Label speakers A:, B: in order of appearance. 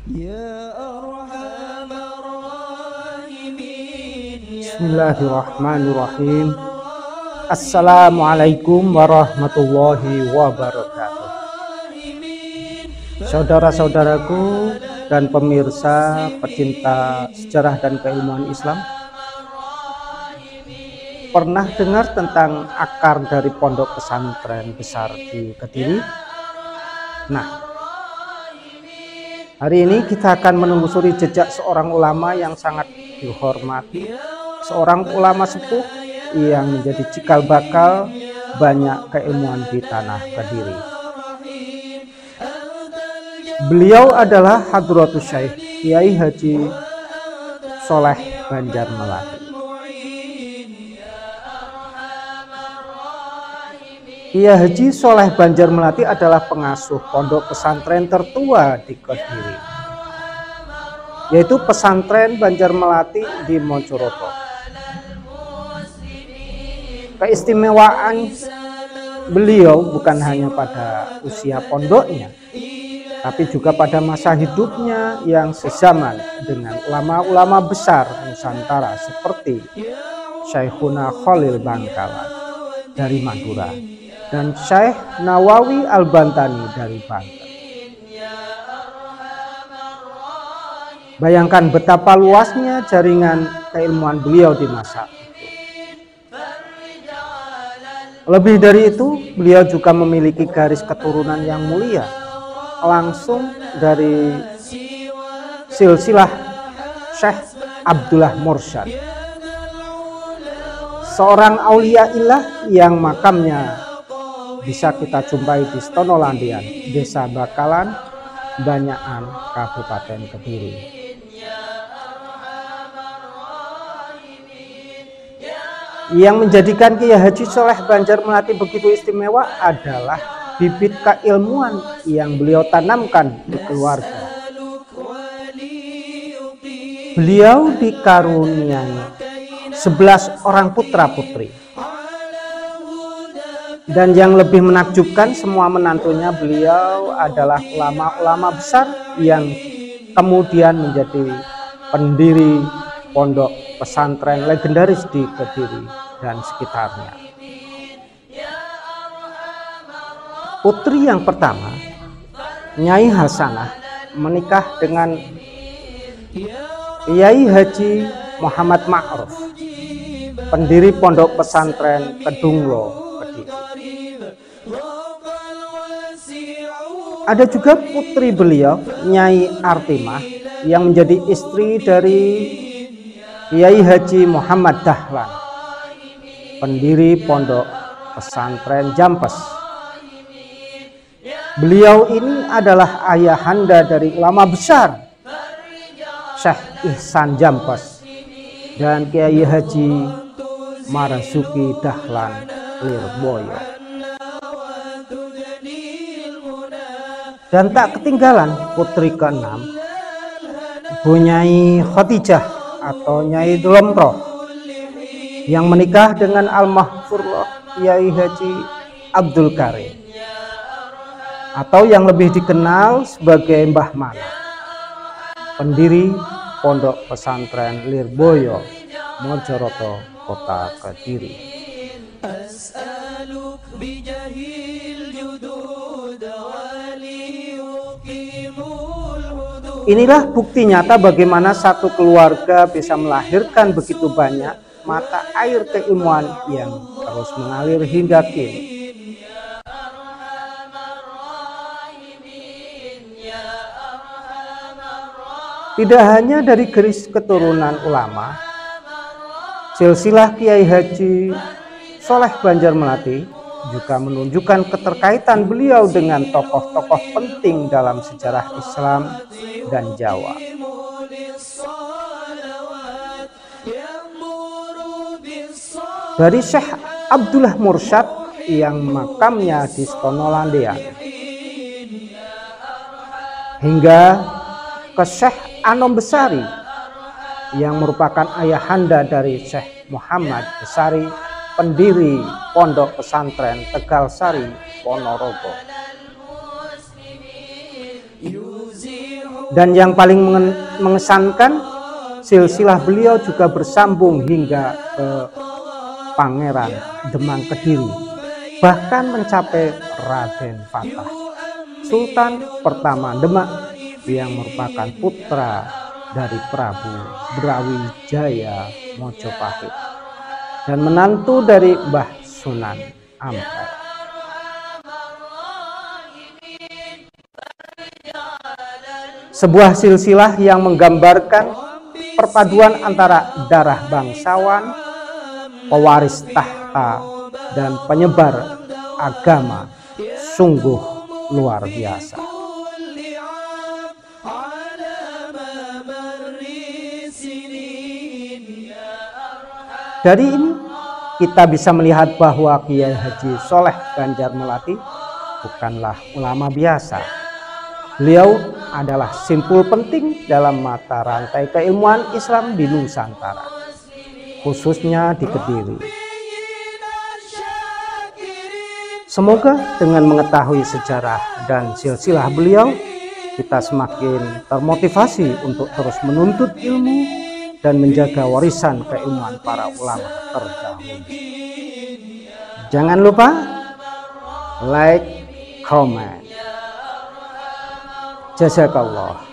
A: Bismillahirrahmanirrahim. Assalamualaikum warahmatullahi wabarakatuh. Saudara-saudaraku dan pemirsa pecinta sejarah dan keilmuan Islam, pernah dengar tentang akar dari pondok pesantren besar di Kediri? Nah, hari ini kita akan menelusuri jejak seorang ulama yang sangat dihormati, seorang ulama sepuh yang menjadi cikal bakal banyak keilmuan di tanah Kediri. Beliau adalah Hadratus Syekh Kiai Haji Sholeh Banjar Melati. Kiai Haji Sholeh Banjar Melati adalah pengasuh pondok pesantren tertua di Kediri, yaitu pesantren Banjar Melati di Mojoroto. Keistimewaan beliau bukan hanya pada usia pondoknya, tapi juga pada masa hidupnya yang sezaman dengan ulama-ulama besar Nusantara seperti Syekhuna Khalil Bangkalan dari Madura dan Syekh Nawawi Al-Bantani dari Banten. Bayangkan betapa luasnya jaringan keilmuan beliau di masa itu. Lebih dari itu, beliau juga memiliki garis keturunan yang mulia, langsung dari silsilah Syekh Abdullah Mursyad, seorang auliaillah yang makamnya bisa kita jumpai di Stonolandian, Desa Bakalan, Banyakan, Kabupaten Kediri. Yang menjadikan Kiai Haji Sholeh Banjar Melati begitu istimewa adalah bibit keilmuan yang beliau tanamkan di keluarga. Beliau dikaruniai 11 orang putra-putri. Dan yang lebih menakjubkan, semua menantunya beliau adalah ulama-ulama besar yang kemudian menjadi pendiri pondok pesantren legendaris di Kediri dan sekitarnya. Putri yang pertama, Nyai Hasanah, menikah dengan Kiai Haji Muhammad Ma'ruf, pendiri pondok pesantren Kedunglo. Ada juga putri beliau, Nyai Artimah, yang menjadi istri dari Kiai Haji Muhammad Dahlan, pendiri pondok pesantren Jampes. Beliau ini adalah ayahanda dari ulama besar Syekh Ihsan Jampes dan Kiai Haji Marzuki Dahlan Lirboyo. Dan tak ketinggalan putri keenam, Bu Nyai Khadijah atau Nyai Delomroh, yang menikah dengan Al-Mahfurullah Kiai Haji Abdul Karim, atau yang lebih dikenal sebagai Mbah Mana, pendiri pondok pesantren Lirboyo, Mojoroto, Kota Kediri. Inilah bukti nyata bagaimana satu keluarga bisa melahirkan begitu banyak mata air keilmuan yang terus mengalir hingga kini. Tidak hanya dari garis keturunan ulama, silsilah Kiai Haji Sholeh Banjar Melati juga menunjukkan keterkaitan beliau dengan tokoh-tokoh penting dalam sejarah Islam dan Jawa. Dari Syekh Abdullah Mursyad yang makamnya di Stonolandian, hingga ke Syekh Anom Besari yang merupakan ayahanda dari Syekh Muhammad Besari, pendiri pondok pesantren Tegal Sari, Ponorogo. Dan yang paling mengesankan, silsilah beliau juga bersambung hingga ke Pangeran Demang Kediri, bahkan mencapai Raden Fatah, Sultan pertama Demak, yang merupakan putra dari Prabu Brawijaya Mojopahit dan menantu dari Mbah Sunan Ampel. Sebuah silsilah yang menggambarkan perpaduan antara darah bangsawan, pewaris tahta, dan penyebar agama, sungguh luar biasa. Dari ini kita bisa melihat bahwa Kiai Haji Soleh Banjar Melati bukanlah ulama biasa. Beliau adalah simpul penting dalam mata rantai keilmuan Islam di Nusantara, khususnya di Kediri. Semoga dengan mengetahui sejarah dan silsilah beliau, kita semakin termotivasi untuk terus menuntut ilmu dan menjaga warisan keilmuan para ulama terdahulu. Jangan lupa like, comment. Jazakallah.